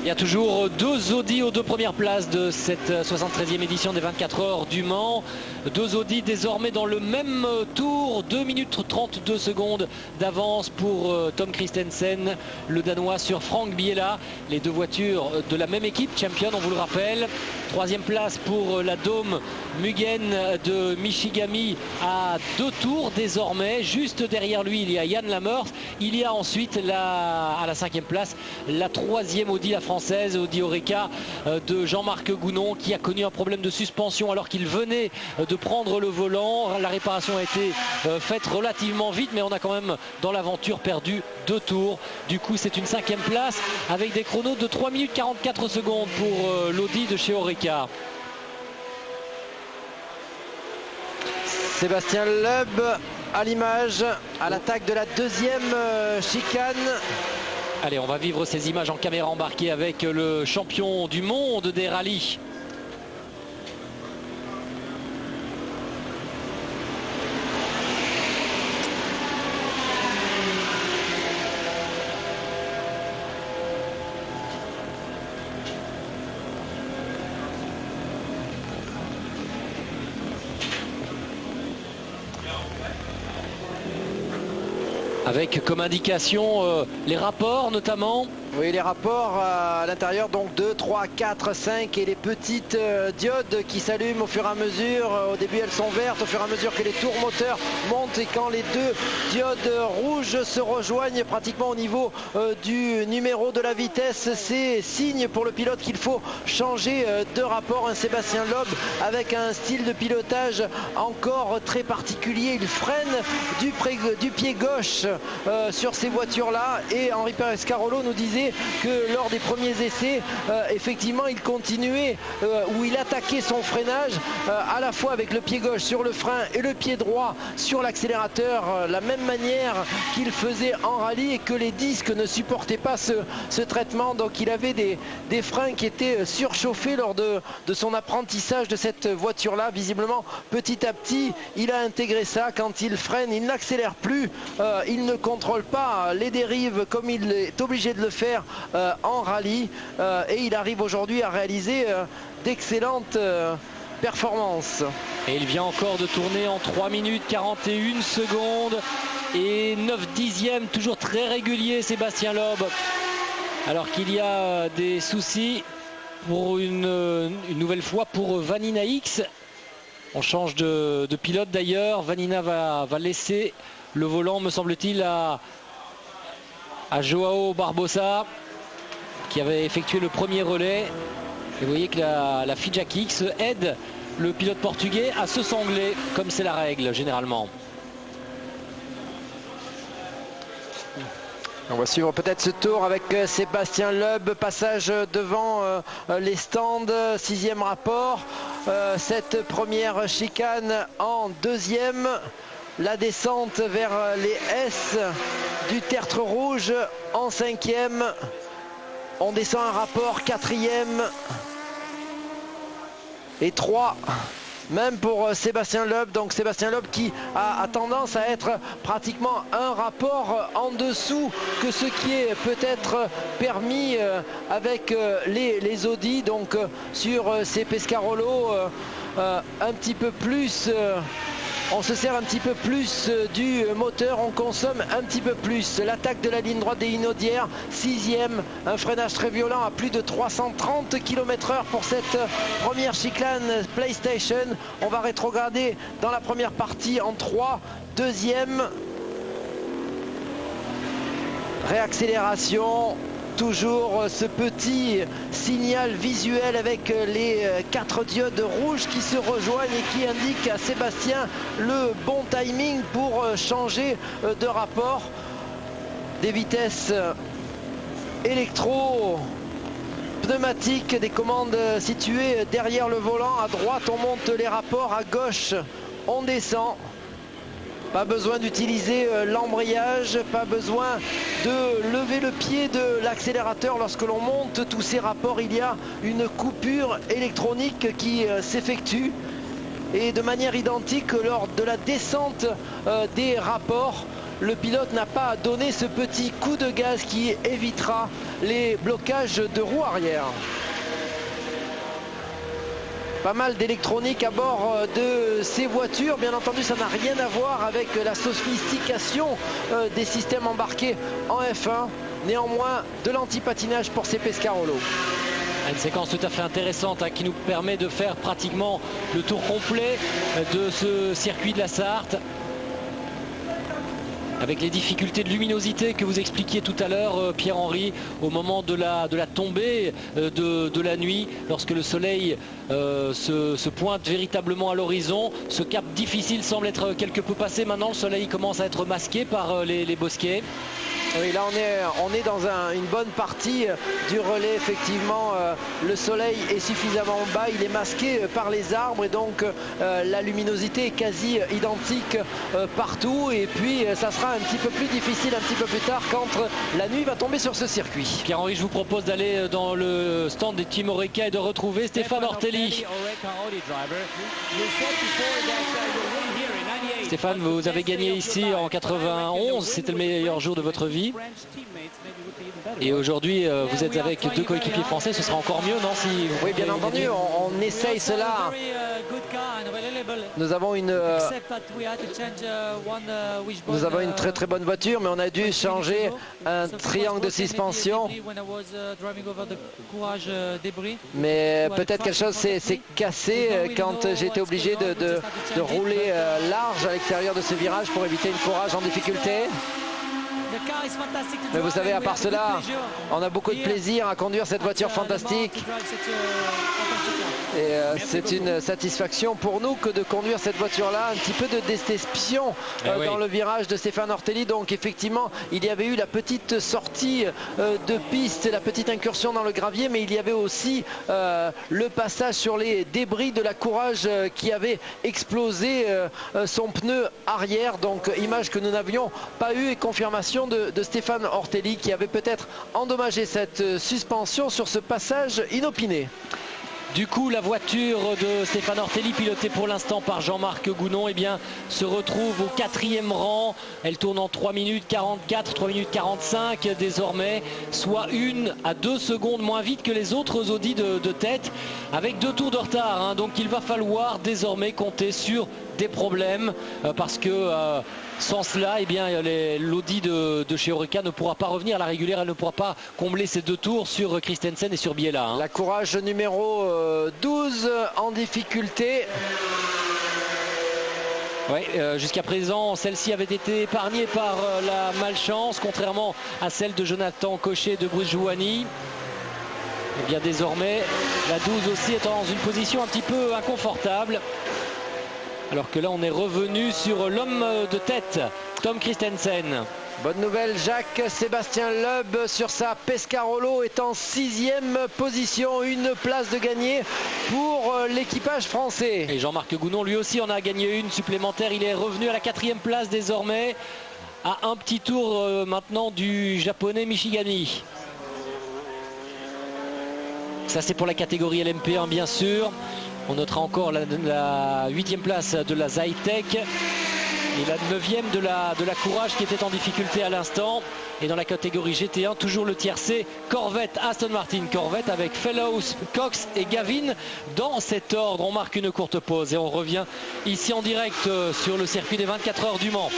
Il y a toujours deux Audi aux deux premières places de cette 73e édition des 24 heures du Mans. Deux Audi désormais dans le même tour, 2 minutes 32 secondes d'avance pour Tom Kristensen, le Danois, sur Frank Biela. Les deux voitures de la même équipe, Champion, on vous le rappelle. Troisième place pour la Dome Mugen de Michigami à 2 tours désormais. Juste derrière lui, il y a Yann Lammers. Il y a ensuite à la 5e place la 3e Audi, la française, Audi Oreca de Jean-Marc Gounon, qui a connu un problème de suspension alors qu'il venait de prendre le volant. La réparation a été faite relativement vite, mais on a quand même dans l'aventure perdu 2 tours. Du coup, c'est une 5e place avec des chronos de 3 minutes 44 secondes pour l'Audi de chez Oreca. Sébastien Loeb à l'image, à l'attaque de la 2e chicane. Allez, on va vivre ces images en caméra embarquée avec le champion du monde des rallyes. Avec comme indication les rapports notamment. Oui, les rapports à l'intérieur, donc 2, 3, 4, 5 et les petites diodes qui s'allument au fur et à mesure. Au début elles sont vertes, au fur et à mesure que les tours moteurs montent, et quand les deux diodes rouges se rejoignent pratiquement au niveau du numéro de la vitesse, c'est signe pour le pilote qu'il faut changer de rapport. Un Sébastien Loeb avec un style de pilotage encore très particulier. Il freine du pied gauche sur ces voitures-là, et Henri Pescarolo nous disait que lors des premiers essais, effectivement, il continuait ou il attaquait son freinage à la fois avec le pied gauche sur le frein et le pied droit sur l'accélérateur, la même manière qu'il faisait en rallye, et que les disques ne supportaient pas ce traitement. Donc il avait des freins qui étaient surchauffés lors de son apprentissage de cette voiture-là. Visiblement, petit à petit, il a intégré ça. Quand il freine, il n'accélère plus, il ne contrôle pas les dérives comme il est obligé de le faire en rallye, et il arrive aujourd'hui à réaliser d'excellentes performances. Et il vient encore de tourner en 3 minutes 41 secondes et 9 dixièmes, toujours très régulier Sébastien Loeb, alors qu'il y a des soucis pour une nouvelle fois pour Vanina X. On change de pilote d'ailleurs. Vanina va laisser le volant, me semble-t-il, à Joao Barbosa, qui avait effectué le premier relais. Et vous voyez que la Fijac X aide le pilote portugais à se sangler, comme c'est la règle généralement. On va suivre peut-être ce tour avec Sébastien Loeb, passage devant les stands, 6e rapport, cette première chicane en 2e. La descente vers les S du tertre rouge en 5e. On descend un rapport 4e et 3. Même pour Sébastien Loeb. Donc Sébastien Loeb qui a tendance à être pratiquement un rapport en dessous que ce qui est peut-être permis avec les Audi. Donc sur ces Pescarolo, un petit peu plus... on se sert un petit peu plus du moteur, on consomme un petit peu plus. L'attaque de la ligne droite des Inaudières, 6e, un freinage très violent à plus de 330 km/h pour cette première chicane PlayStation. On va rétrograder dans la première partie en 3, 2e. Réaccélération. Toujours ce petit signal visuel avec les 4 diodes rouges qui se rejoignent et qui indiquent à Sébastien le bon timing pour changer de rapport. Des vitesses électro pneumatiques, des commandes situées derrière le volant. À droite on monte les rapports, à gauche on descend. Pas besoin d'utiliser l'embrayage, pas besoin de lever le pied de l'accélérateur. Lorsque l'on monte tous ces rapports, il y a une coupure électronique qui s'effectue. Et de manière identique lors de la descente des rapports, le pilote n'a pas donné ce petit coup de gaz qui évitera les blocages de roues arrière. Pas mal d'électronique à bord de ces voitures. Bien entendu, ça n'a rien à voir avec la sophistication des systèmes embarqués en F1. Néanmoins, de l'anti-patinage pour ces Pescarolo. Une séquence tout à fait intéressante qui nous permet de faire pratiquement le tour complet de ce circuit de la Sarthe. Avec les difficultés de luminosité que vous expliquiez tout à l'heure, Pierre-Henri, au moment de la tombée de la nuit, lorsque le soleil se pointe véritablement à l'horizon. Ce cap difficile semble être quelque peu passé. Maintenant, le soleil commence à être masqué par les bosquets. Oui, là on est dans une bonne partie du relais. Effectivement, le soleil est suffisamment bas, il est masqué par les arbres et donc la luminosité est quasi identique partout. Et puis ça sera un petit peu plus difficile un petit peu plus tard quand la nuit va tomber sur ce circuit. Pierre-Henri, je vous propose d'aller dans le stand des Team Oreca et de retrouver Stéphane Ortelli. Stéphane, vous avez gagné ici en 91, c'était le meilleur jour de votre vie. Et aujourd'hui, vous êtes avec deux coéquipiers français, ce sera encore mieux, non si Oui, bien entendu, on essaye cela. Nous avons une très très bonne voiture, mais on a dû changer un triangle de suspension. Mais peut-être quelque chose s'est cassé quand j'ai été obligé de rouler large à l'extérieur de ce virage pour éviter une courage en difficulté. Mais vous savez, à part cela, on a beaucoup de plaisir à conduire cette voiture fantastique. Et c'est une satisfaction pour nous que de conduire cette voiture-là. Un petit peu de déception dans le virage de Stéphane Ortelli. Donc effectivement, il y avait eu la petite sortie de piste, la petite incursion dans le gravier, mais il y avait aussi le passage sur les débris de la Courage qui avait explosé son pneu arrière. Donc image que nous n'avions pas eu et confirmation de Stéphane Ortelli qui avait peut-être endommagé cette suspension sur ce passage inopiné. Du coup, la voiture de Stéphane Ortelli, pilotée pour l'instant par Jean-Marc Gounon, se retrouve au 4e rang. Elle tourne en 3 minutes 44, 3 minutes 45 désormais, soit 1 à 2 secondes moins vite que les autres Audi de tête, avec 2 tours de retard. Donc il va falloir désormais compter sur des problèmes parce que sans cela, l'Audi de chez Oreca ne pourra pas revenir à la régulière, elle ne pourra pas combler ces 2 tours sur Christensen et sur Biella. La Courage numéro 12 en difficulté. Oui, jusqu'à présent, celle-ci avait été épargnée par la malchance, contrairement à celle de Jonathan Cochet et de Bruce Jouani. Et bien désormais, la 12 aussi est dans une position un petit peu inconfortable. Alors que là, on est revenu sur l'homme de tête, Tom Christensen. Bonne nouvelle, Jacques-Sébastien Loeb sur sa Pescarolo est en 6e position. Une place de gagné pour l'équipage français. Et Jean-Marc Gounon, lui aussi, en a gagné une supplémentaire. Il est revenu à la 4e place désormais, à un petit tour maintenant du japonais Michigami. Ça, c'est pour la catégorie LMP1, bien sûr. On notera encore la 8e place de la Zytec et la 9e de la Courage qui était en difficulté à l'instant. Et dans la catégorie GT1, toujours le tiercé Corvette, Aston Martin Corvette avec Fellows, Cox et Gavin dans cet ordre. On marque une courte pause et on revient ici en direct sur le circuit des 24 heures du Mans.